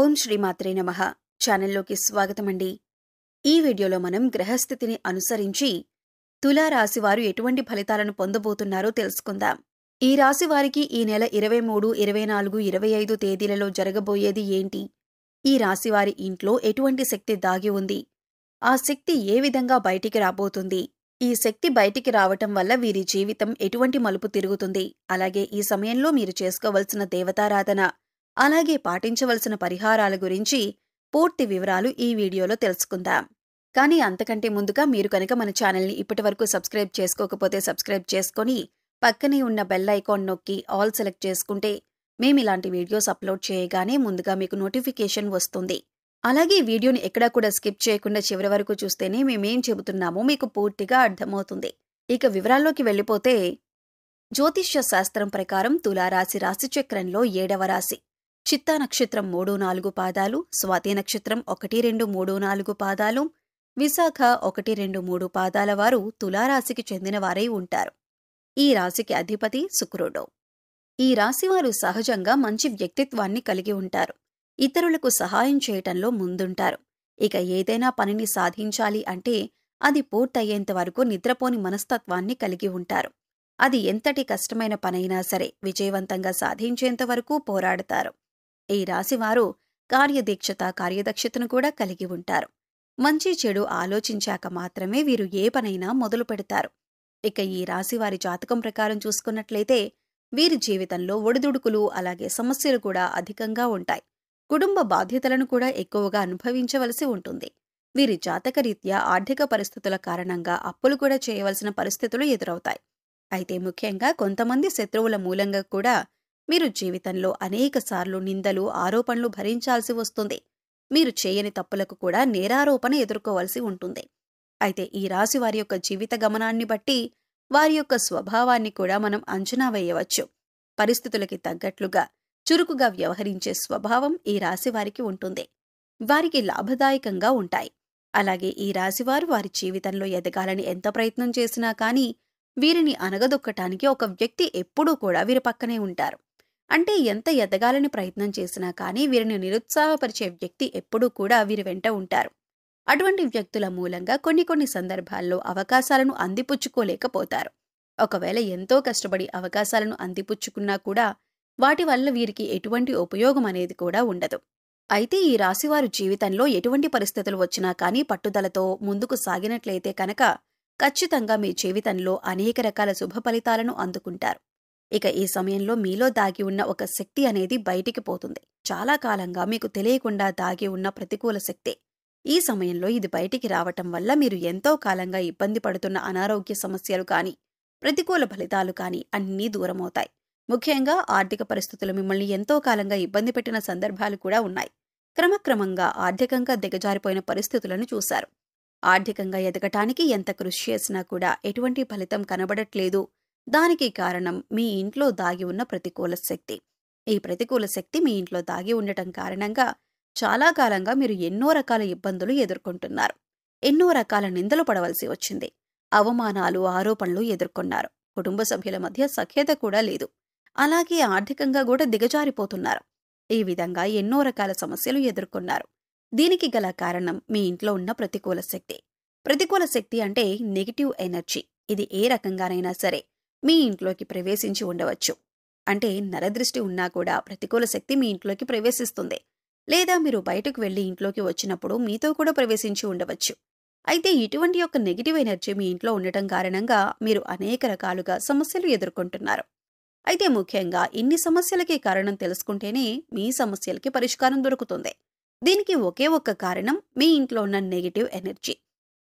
ఓం శ్రీమాత్రే నమః. ఛానల్లోకి స్వాగతమండి. ఈ వీడియోలో మనం గ్రహస్థితిని అనుసరించి తులారాశివారు ఎటువంటి ఫలితాలను పొందబోతున్నారో తెలుసుకుందాం. ఈ రాశి వారికి ఈ నెల 23, 24, 25 తేదీలలో జరగబోయేది ఏంటి? ఈ రాశివారి ఇంట్లో ఎటువంటి శక్తి దాగి ఉంది? ఆ శక్తి ఏ విధంగా బయటికి రాబోతుంది? ఈ శక్తి బయటికి రావటం వల్ల వీరి జీవితం ఎటువంటి మలుపు తిరుగుతుంది? అలాగే ఈ సమయంలో మీరు చేసుకోవలసిన దేవతారాధన, అలాగే పాటించవలసిన పరిహారాల గురించి పూర్తి వివరాలు ఈ వీడియోలో తెలుసుకుందాం. కానీ అంతకంటే ముందుగా మీరు కనుక మన ఛానల్ని ఇప్పటివరకు సబ్స్క్రైబ్ చేసుకోకపోతే సబ్స్క్రైబ్ చేసుకొని పక్కనే ఉన్న బెల్ ఐకాన్ నొక్కి ఆల్ సెలెక్ట్ చేసుకుంటే మేమిలాంటి వీడియోస్ అప్లోడ్ చేయగానే ముందుగా మీకు నోటిఫికేషన్ వస్తుంది. అలాగే ఈ వీడియోని ఎక్కడా కూడా స్కిప్ చేయకుండా చివరి వరకు చూస్తేనే మేమేం చెబుతున్నామో మీకు పూర్తిగా అర్థమవుతుంది. ఇక వివరాల్లోకి వెళ్ళిపోతే, జ్యోతిష్య శాస్త్రం ప్రకారం తులారాశి రాశిచక్రంలో 7వ రాశి. చిత్తా నక్షత్రం 3-4 పాదాలు, స్వాతి నక్షత్రం 1-2-3-4 పాదాలు, విశాఖ 1-2-3 పాదాల వారు తులారాశికి చెందినవారై ఉంటారు. ఈ రాశికి అధిపతి శుక్రుడు. ఈ రాశివారు సహజంగా మంచి వ్యక్తిత్వాన్ని కలిగి ఉంటారు. ఇతరులకు సహాయం చేయటంలో ముందుంటారు. ఇక ఏదైనా పనిని సాధించాలి అంటే అది పూర్తయ్యేంత వరకు నిద్రపోని మనస్తత్వాన్ని కలిగి ఉంటారు. అది ఎంతటి కష్టమైన పనైనా సరే విజయవంతంగా సాధించేంత వరకు పోరాడతారు. ఈ రాశివారు కార్యదక్షతను కూడా కలిగి ఉంటారు. మంచి చెడు ఆలోచించాక మాత్రమే వీరు ఏ పనైనా మొదలు పెడతారు. ఇక ఈ రాశివారి జాతకం ప్రకారం చూసుకున్నట్లయితే వీరి జీవితంలో ఒడిదుడుకులు అలాగే సమస్యలు కూడా అధికంగా ఉంటాయి. కుటుంబ బాధ్యతలను కూడా ఎక్కువగా అనుభవించవలసి ఉంటుంది. వీరి జాతకరీత్యా ఆర్థిక పరిస్థితుల కారణంగా అప్పులు కూడా చేయవలసిన పరిస్థితులు ఎదురవుతాయి. అయితే ముఖ్యంగా కొంతమంది శత్రువుల మూలంగా కూడా మీరు జీవితంలో అనేకసార్లు నిందలు, ఆరోపణలు భరించాల్సి వస్తుంది. మీరు చేయని తప్పులకు కూడా నేరారోపణ ఎదుర్కోవాల్సి ఉంటుంది. అయితే ఈ రాశి వారి యొక్క జీవిత గమనాన్ని బట్టి వారి యొక్క స్వభావాన్ని కూడా మనం అంచనా వేయవచ్చు. పరిస్థితులకి తగ్గట్లుగా చురుకుగా వ్యవహరించే స్వభావం ఈ రాశి వారికి ఉంటుంది. వారికి లాభదాయకంగా ఉంటాయి. అలాగే ఈ రాశివారు వారి జీవితంలో ఎదగాలని ఎంత ప్రయత్నం చేసినా కానీ వీరిని అణగదొక్కటానికి ఒక వ్యక్తి ఎప్పుడూ కూడా వీరి పక్కనే ఉంటారు. అంటే ఎంత ఎదగాలని ప్రయత్నం చేసినా కానీ వీరిని నిరుత్సాహపరిచే వ్యక్తి ఎప్పుడూ కూడా వీరి వెంట ఉంటారు. అటువంటి వ్యక్తుల మూలంగా కొన్ని సందర్భాల్లో అవకాశాలను అందిపుచ్చుకోలేకపోతారు. ఒకవేళ ఎంతో కష్టపడి అవకాశాలను అందిపుచ్చుకున్నా కూడా వాటి వల్ల వీరికి ఎటువంటి ఉపయోగం అనేది కూడా ఉండదు. అయితే ఈ రాశివారు జీవితంలో ఎటువంటి పరిస్థితులు వచ్చినా కానీ పట్టుదలతో ముందుకు సాగినట్లయితే కనుక ఖచ్చితంగా మీ జీవితంలో అనేక రకాల శుభ ఫలితాలను అందుకుంటారు. ఇక ఈ సమయంలో మీలో దాగి ఉన్న ఒక శక్తి అనేది బయటికి పోతుంది. చాలా కాలంగా మీకు తెలియకుండా దాగి ఉన్న ప్రతికూల శక్తి. ఈ సమయంలో ఇది బయటికి రావటం వల్ల మీరు ఎంతో కాలంగా ఇబ్బంది పడుతున్న అనారోగ్య సమస్యలు కానీ, ప్రతికూల ఫలితాలు కానీ అన్నీ దూరమవుతాయి. ముఖ్యంగా ఆర్థిక పరిస్థితులు మిమ్మల్ని ఎంతో కాలంగా ఇబ్బంది పెట్టిన సందర్భాలు కూడా ఉన్నాయి. క్రమక్రమంగా ఆర్థికంగా దిగజారిపోయిన పరిస్థితులను చూశారు. ఆర్థికంగా ఎదగటానికి ఎంత కృషి చేసినా కూడా ఎటువంటి ఫలితం కనబడట్లేదు. దానికి కారణం మీ ఇంట్లో దాగి ఉన్న ప్రతికూల శక్తి. ఈ ప్రతికూల శక్తి మీ ఇంట్లో దాగి ఉండటం కారణంగా చాలా కాలంగా మీరు ఎన్నో రకాల ఇబ్బందులు ఎదుర్కొంటున్నారు. ఎన్నో రకాల నిందలు పడవలసి వచ్చింది. అవమానాలు, ఆరోపణలు ఎదుర్కొన్నారు. కుటుంబ సభ్యుల మధ్య సఖ్యత కూడా లేదు. అలాగే ఆర్థికంగా కూడా దిగజారిపోతున్నారు. ఈ విధంగా ఎన్నో రకాల సమస్యలు ఎదుర్కొన్నారు. దీనికి గల కారణం మీ ఇంట్లో ఉన్న ప్రతికూల శక్తి. ప్రతికూల శక్తి అంటే నెగిటివ్ ఎనర్జీ. ఇది ఏ రకంగానైనా సరే మీ ఇంట్లోకి ప్రవేశించి ఉండవచ్చు. అంటే నరదృష్టి ఉన్నా కూడా ప్రతికూల శక్తి మీ ఇంట్లోకి ప్రవేశిస్తుంది. లేదా మీరు బయటకు వెళ్లి ఇంట్లోకి వచ్చినప్పుడు మీతో కూడా ప్రవేశించి ఉండవచ్చు. అయితే ఇటువంటి యొక్క నెగిటివ్ ఎనర్జీ మీ ఇంట్లో ఉండటం కారణంగా మీరు అనేక రకాలుగా సమస్యలు ఎదుర్కొంటున్నారు. అయితే ముఖ్యంగా ఇన్ని సమస్యలకి కారణం తెలుసుకుంటేనే మీ సమస్యలకి పరిష్కారం దొరుకుతుంది. దీనికి ఒకే ఒక్క కారణం మీ ఇంట్లో ఉన్న నెగిటివ్ ఎనర్జీ.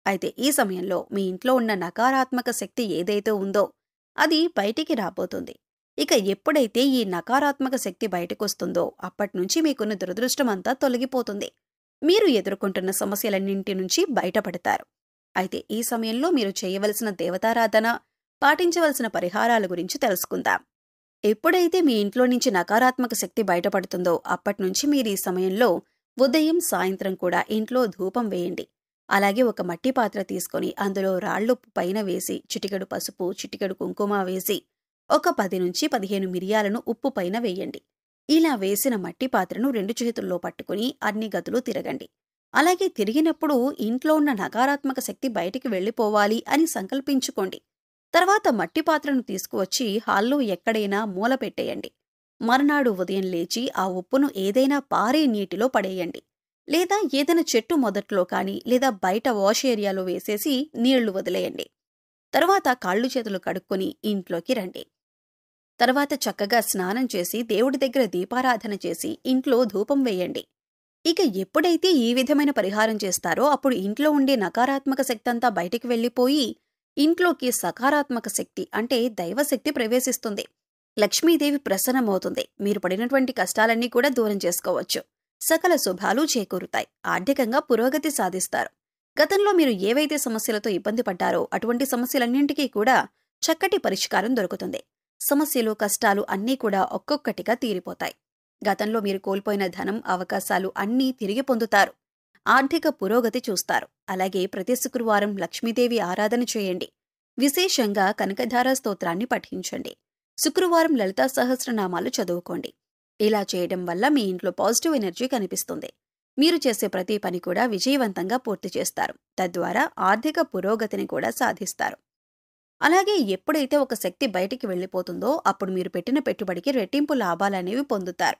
అయితే ఈ సమయంలో మీ ఇంట్లో ఉన్న నకారాత్మక శక్తి ఏదైతే ఉందో అది బయటికి రాబోతుంది. ఇక ఎప్పుడైతే ఈ నకారాత్మక శక్తి బయటకొస్తుందో అప్పట్నుంచి మీకున్న దురదృష్టం అంతా తొలగిపోతుంది. మీరు ఎదుర్కొంటున్న సమస్యలన్నింటి నుంచి బయటపడతారు. అయితే ఈ సమయంలో మీరు చేయవలసిన దేవతారాధన, పాటించవలసిన పరిహారాల గురించి తెలుసుకుందాం. ఎప్పుడైతే మీ ఇంట్లో నుంచి నకారాత్మక శక్తి బయటపడుతుందో అప్పట్నుంచి మీరు ఈ సమయంలో ఉదయం, సాయంత్రం కూడా ఇంట్లో ధూపం వేయండి. అలాగే ఒక మట్టి పాత్ర తీసుకొని అందులో రాళ్ళు పైన వేసి చిటికెడు పసుపు, చిటికెడు కుంకుమ వేసి ఒక 10 నుంచి 15 మిరియాలను ఉప్పు పైన వేయండి. ఇలా వేసిన మట్టి పాత్రను 2 చేతుల్లో పట్టుకుని అన్ని గదులు తిరగండి. అలాగే తిరిగినప్పుడు ఇంట్లో ఉన్న నకారాత్మక శక్తి బయటికి వెళ్ళిపోవాలి అని సంకల్పించుకోండి. తర్వాత మట్టి పాత్రను తీసుకువచ్చి హాల్లో ఎక్కడైనా మూల పెట్టేయండి. మర్నాడు ఉదయం లేచి ఆ ఉప్పును ఏదైనా పారే నీటిలో పడేయండి. లేదా ఏదైనా చెట్టు మొదట్లో కానీ లేదా బయట వాష్ ఏరియాలో వేసేసి నీళ్లు వదిలేయండి. తర్వాత కాళ్ళు చేతులు కడుక్కొని ఇంట్లోకి రండి. తర్వాత చక్కగా స్నానం చేసి దేవుడి దగ్గర దీపారాధన చేసి ఇంట్లో ధూపం వేయండి. ఇక ఎప్పుడైతే ఈ విధమైన పరిహారం చేస్తారో అప్పుడు ఇంట్లో ఉండే నకారాత్మక శక్తి అంతా బయటికి వెళ్ళిపోయి ఇంట్లోకి సకారాత్మక శక్తి అంటే దైవశక్తి ప్రవేశిస్తుంది. లక్ష్మీదేవి ప్రసన్నమవుతుంది. మీరు పడినటువంటి కష్టాలన్నీ కూడా దూరం చేసుకోవచ్చు. సకల శుభాలు చేకూరుతాయి. ఆర్థికంగా పురోగతి సాధిస్తారు. గతంలో మీరు ఏవైతే సమస్యలతో ఇబ్బంది పడ్డారో అటువంటి సమస్యలన్నింటికీ కూడా చక్కటి పరిష్కారం దొరుకుతుంది. సమస్యలు కష్టాలు అన్నీ కూడా ఒక్కొక్కటిగా తీరిపోతాయి. గతంలో మీరు కోల్పోయిన ధనం అవకాశాలు అన్నీ తిరిగి పొందుతారు. ఆర్థిక పురోగతి చూస్తారు. అలాగే ప్రతి శుక్రవారం లక్ష్మీదేవి ఆరాధన చేయండి. విశేషంగా కనకధార స్తోత్రాన్ని పఠించండి. శుక్రవారం లలితా సహస్రనామాలు చదువుకోండి. ఇలా చేయడం వల్ల మీ ఇంట్లో పాజిటివ్ ఎనర్జీ కనిపిస్తుంది. మీరు చేసే ప్రతి పని కూడా విజయవంతంగా పూర్తి చేస్తారు. తద్వారా ఆర్థిక పురోగతిని కూడా సాధిస్తారు. అలాగే ఎప్పుడైతే ఒక శక్తి బయటికి వెళ్ళిపోతుందో అప్పుడు మీరు పెట్టిన పెట్టుబడికి రెట్టింపు లాభాలనేవి పొందుతారు.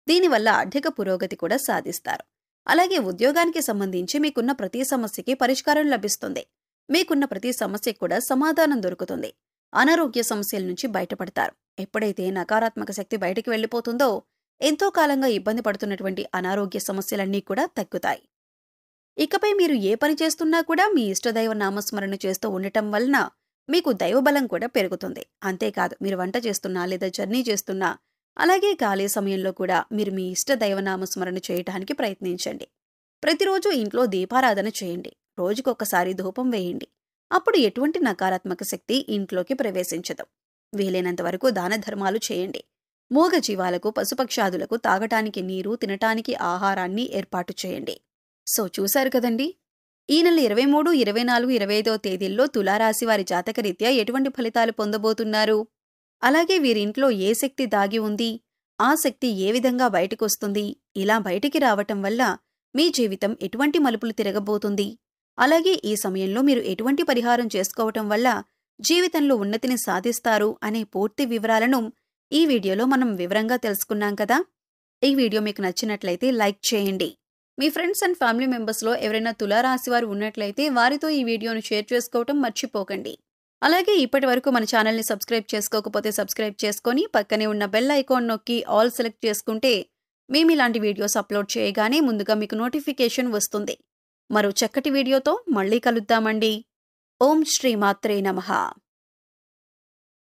దీనివల్ల ఆర్థిక పురోగతి కూడా సాధిస్తారు. అలాగే ఉద్యోగానికి సంబంధించి మీకున్న ప్రతి సమస్యకి పరిష్కారం లభిస్తుంది. మీకున్న ప్రతి సమస్యకు కూడా సమాధానం దొరుకుతుంది. అనారోగ్య సమస్యల నుంచి బయటపడతారు. ఎప్పుడైతే నకారాత్మక శక్తి బయటికి వెళ్ళిపోతుందో ఎంతో కాలంగా ఇబ్బంది పడుతున్నటువంటి అనారోగ్య సమస్యలన్నీ కూడా తగ్గుతాయి. ఇకపై మీరు ఏ పని చేస్తున్నా కూడా మీ ఇష్టదైవ నామస్మరణ చేస్తూ ఉండటం వలన మీకు దైవబలం కూడా పెరుగుతుంది. అంతేకాదు మీరు వంట చేస్తున్నా లేదా జర్నీ చేస్తున్నా అలాగే ఖాళీ సమయంలో కూడా మీరు మీ ఇష్ట దైవనామస్మరణ చేయటానికి ప్రయత్నించండి. ప్రతిరోజు ఇంట్లో దీపారాధన చేయండి. రోజుకొకసారి ధూపం వేయండి. అప్పుడు ఎటువంటి నకారాత్మక శక్తి ఇంట్లోకి ప్రవేశించదు. వీలైనంత వరకు దాన ధర్మాలు చేయండి. మూగ జీవాలకు పశుపక్షాదులకు తాగటానికి నీరు తినటానికి ఆహారాన్ని ఏర్పాటు చేయండి. సో చూశారు కదండి, ఈ నెల 23, 24, 25వ తేదీల్లో తులారాశి వారి జాతకరీత్యా ఎటువంటి ఫలితాలు పొందబోతున్నారు, అలాగే వీరింట్లో ఏ శక్తి దాగి ఉంది, ఆ శక్తి ఏ విధంగా బయటకొస్తుంది, ఇలా బయటికి రావటం వల్ల మీ జీవితం ఎటువంటి మలుపులు తిరగబోతుంది, అలాగే ఈ సమయంలో మీరు ఎటువంటి పరిహారం చేసుకోవటం వల్ల జీవితంలో ఉన్నతిని సాధిస్తారు అనే పూర్తి వివరాలను ఈ వీడియోలో మనం వివరంగా తెలుసుకున్నాం కదా. ఈ వీడియో మీకు నచ్చినట్లయితే లైక్ చేయండి. మీ ఫ్రెండ్స్ అండ్ ఫ్యామిలీ మెంబర్స్లో ఎవరైనా తులారాశి వారు ఉన్నట్లయితే వారితో ఈ వీడియోను షేర్ చేసుకోవటం మర్చిపోకండి. అలాగే ఇప్పటి వరకు మన ఛానల్ని సబ్స్క్రైబ్ చేసుకోకపోతే సబ్స్క్రైబ్ చేసుకొని పక్కనే ఉన్న బెల్ ఐకాన్ నొక్కి ఆల్ సెలెక్ట్ చేసుకుంటే మేము ఇలాంటి వీడియోస్ అప్లోడ్ చేయగానే ముందుగా మీకు నోటిఫికేషన్ వస్తుంది. మరో చక్కటి వీడియోతో మళ్ళీ కలుద్దామండి. ఓం శ్రీ మాత్రే నమః.